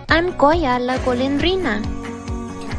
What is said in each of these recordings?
I'm Goya la golondrina.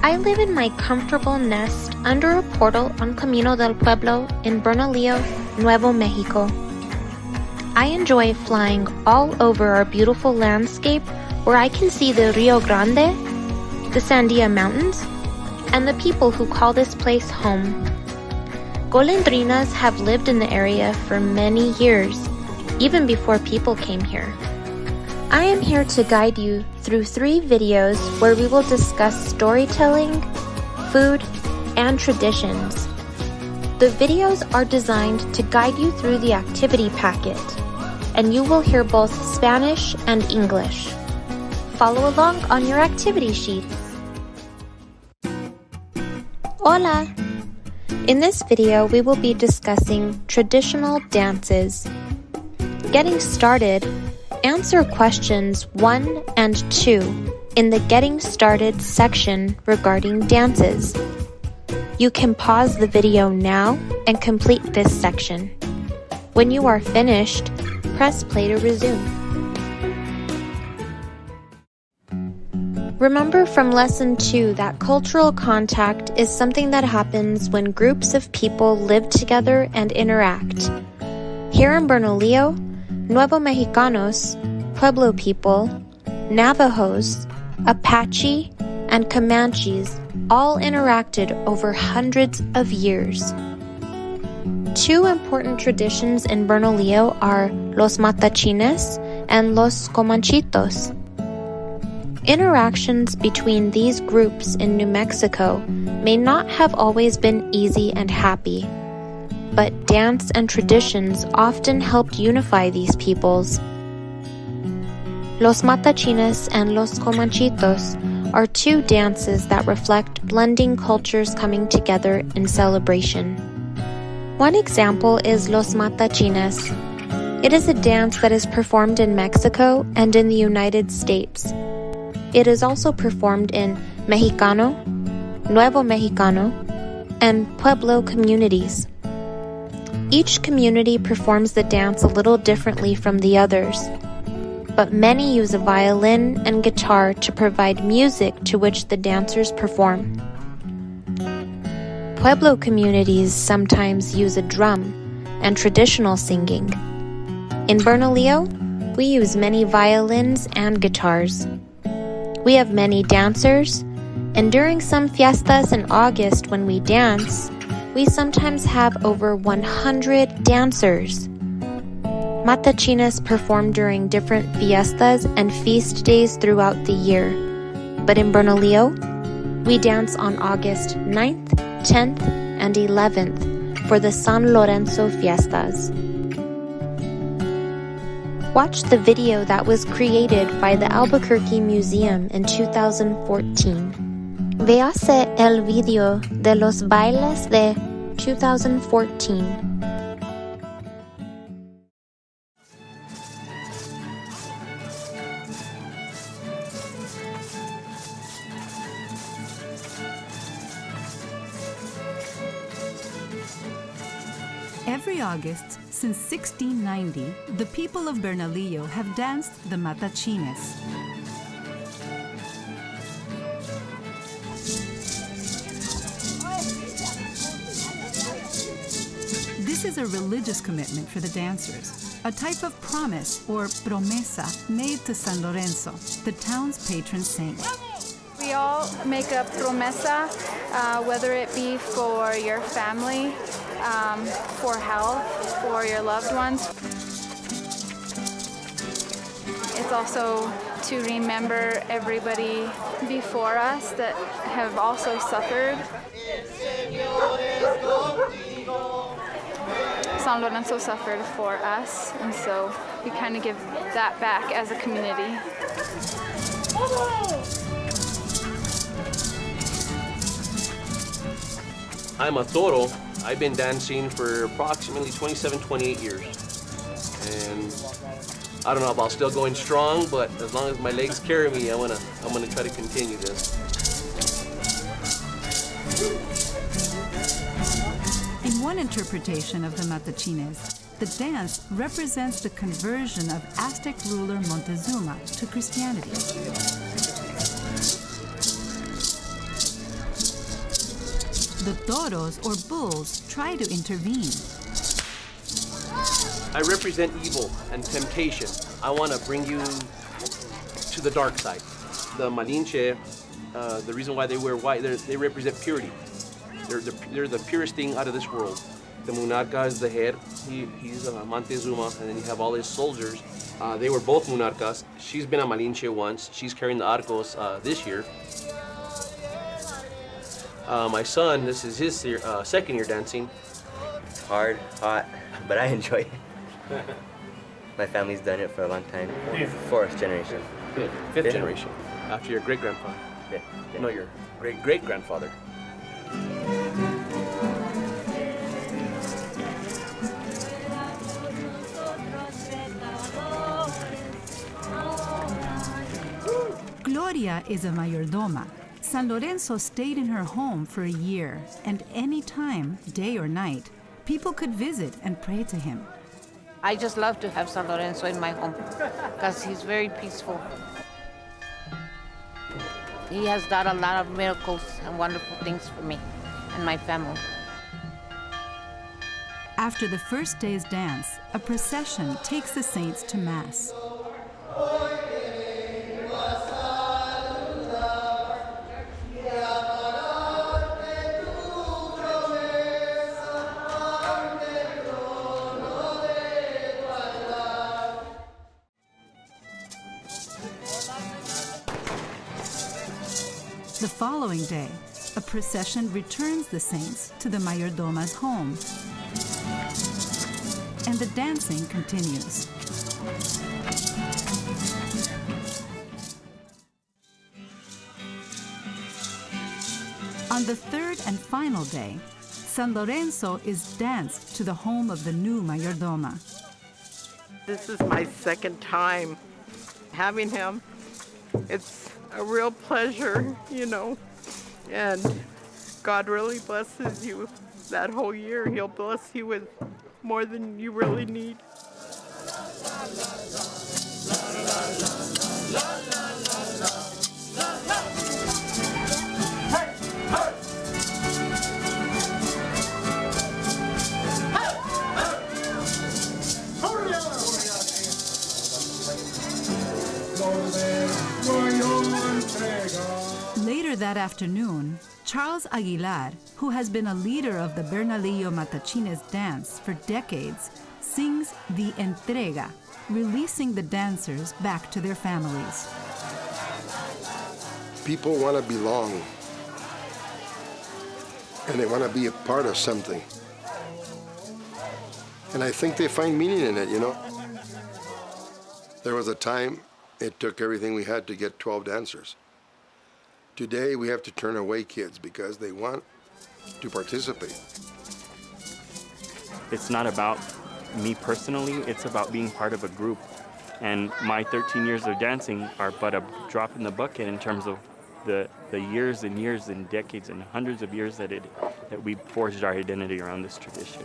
I live in my comfortable nest under a portal on Camino del Pueblo in Bernalillo, Nuevo Mexico. I enjoy flying all over our beautiful landscape where I can see the Rio Grande, the Sandia Mountains, and the people who call this place home. Golondrinas have lived in the area for many years, even before people came here. I am here to guide you through 3 videos where we will discuss storytelling, food, and traditions. The videos are designed to guide you through the activity packet, and you will hear both Spanish and English. Follow along on your activity sheets. Hola! In this video, we will be discussing traditional dances. Getting started, answer questions 1 and 2 in the Getting Started section regarding dances. You can pause the video now and complete this section. When you are finished, press play to resume. Remember from lesson 2 that cultural contact is something that happens when groups of people live together and interact. Here in Bernalillo, Nuevo Mexicanos, Pueblo people, Navajos, Apache, and Comanches all interacted over hundreds of years. 2 important traditions in Bernalillo are los matachines and los comanchitos. Interactions between these groups in New Mexico may not have always been easy and happy, but dance and traditions often helped unify these peoples. Los matachines and los comanchitos are 2 dances that reflect blending cultures coming together in celebration. One example is los matachines. It is a dance that is performed in Mexico and in the United States. It is also performed in Mexicano, Nuevo Mexicano, and Pueblo communities. Each community performs the dance a little differently from the others, but many use a violin and guitar to provide music to which the dancers perform. Pueblo communities sometimes use a drum and traditional singing. In Bernalillo, we use many violins and guitars. We have many dancers, and during some fiestas in August when we dance, we sometimes have over 100 dancers. Matachines perform during different fiestas and feast days throughout the year, but in Bernalillo, we dance on August 9th, 10th, and 11th for the San Lorenzo fiestas. Watch the video that was created by the Albuquerque Museum in 2014. Véase el video de los bailes de 2014. Every August since 1690, the people of Bernalillo have danced the matachines. This is a religious commitment for the dancers, a type of promise or promesa made to San Lorenzo, the town's patron saint. We all make a promesa, whether it be for your family, for health, for your loved ones. It's also to remember everybody before us that have also suffered. San Lorenzo suffered for us, and so we kind of give that back as a community. I'm a toro. I've been dancing for approximately 27, 28 years. And I don't know if I'll still going strong, but as long as my legs carry me, I'm gonna try to continue this. In one interpretation of the matachines, the dance represents the conversion of Aztec ruler Montezuma to Christianity. The toros, or bulls, try to intervene. I represent evil and temptation. I want to bring you to the dark side. The Malinche, the reason why they wear white, they represent purity. They're the purest thing out of this world. The Munarca is the head. He's Montezuma, and then you have all his soldiers. They were both Munarcas. She's been a Malinche once. She's carrying the arcos this year. My son, this is his second year dancing. Hard, hot, but I enjoy it. My family's done it for a long time. Fourth generation. Fifth generation. After your great-grandfather. Yeah. No, your great-great-grandfather. Gloria is a mayordoma. San Lorenzo stayed in her home for a year, and any time, day or night, people could visit and pray to him. I just love to have San Lorenzo in my home because he's very peaceful. He has done a lot of miracles and wonderful things for me and my family. After the first day's dance, a procession takes the saints to Mass. The following day, a procession returns the saints to the mayordoma's home, and the dancing continues. On the third and final day, San Lorenzo is danced to the home of the new mayordoma. This is my second time having him. It's a real pleasure, you know, and God really blesses you that whole year. He'll bless you with more than you really need. Later that afternoon, Charles Aguilar, who has been a leader of the Bernalillo Matachines dance for decades, sings the Entrega, releasing the dancers back to their families. People want to belong, and they want to be a part of something. And I think they find meaning in it, you know. There was a time it took everything we had to get 12 dancers. Today we have to turn away kids because they want to participate. It's not about me personally, it's about being part of a group. And my 13 years of dancing are but a drop in the bucket in terms of the years and years and decades and hundreds of years that we forged our identity around this tradition.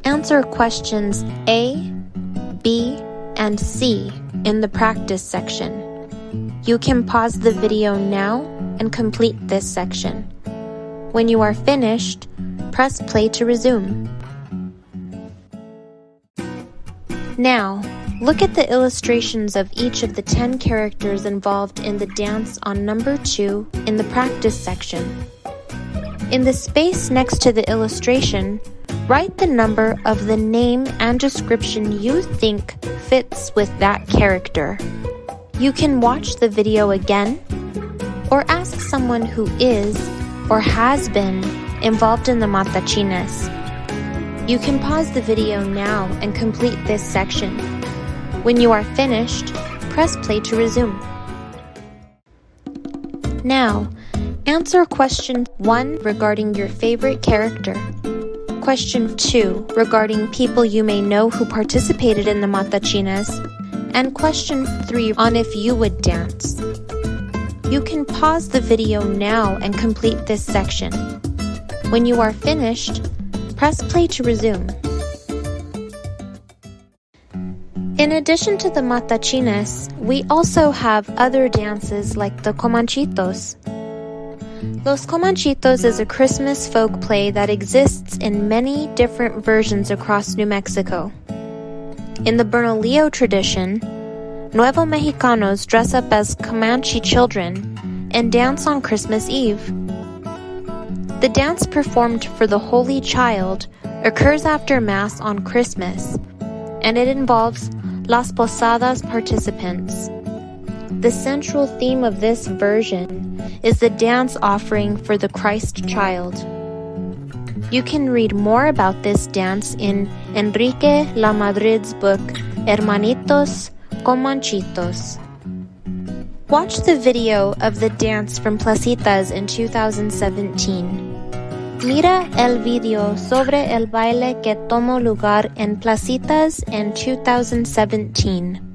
Answer questions A, B, and C in the practice section. You can pause the video now and complete this section. When you are finished, press play to resume. Now, look at the illustrations of each of the 10 characters involved in the dance on number 2 in the practice section. In the space next to the illustration, write the number of the name and description you think fits with that character. You can watch the video again, or ask someone who is or has been involved in the matachines. You can pause the video now and complete this section. When you are finished, press play to resume. Now, answer question 1 regarding your favorite character. Question 2 regarding people you may know who participated in the matachines, and question 3 on if you would dance. You can pause the video now and complete this section. When you are finished, press play to resume. In addition to the matachines, we also have other dances like the comanchitos. Los Comanchitos is a Christmas folk play that exists in many different versions across New Mexico. In the Bernalillo tradition, Nuevo Mexicanos dress up as Comanche children and dance on Christmas Eve. The dance performed for the Holy Child occurs after Mass on Christmas, and it involves Las Posadas participants. The central theme of this version is the dance offering for the Christ child. You can read more about this dance in Enrique La Madrid's book, Hermanitos Comanchitos. Watch the video of the dance from Placitas in 2017. Mira el video sobre el baile que tomó lugar en Placitas en 2017.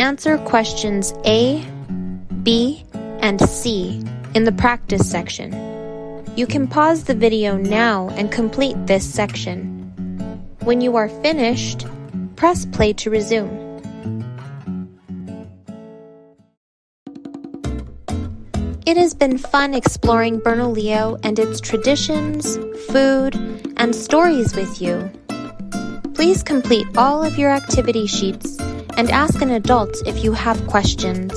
Answer questions A, B, and C in the practice section. You can pause the video now and complete this section. When you are finished, press play to resume. It has been fun exploring Bernalillo and its traditions, food, and stories with you. Please complete all of your activity sheets and ask an adult if you have questions.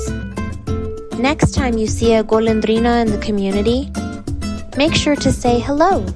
Next time you see a golondrina in the community, make sure to say hello.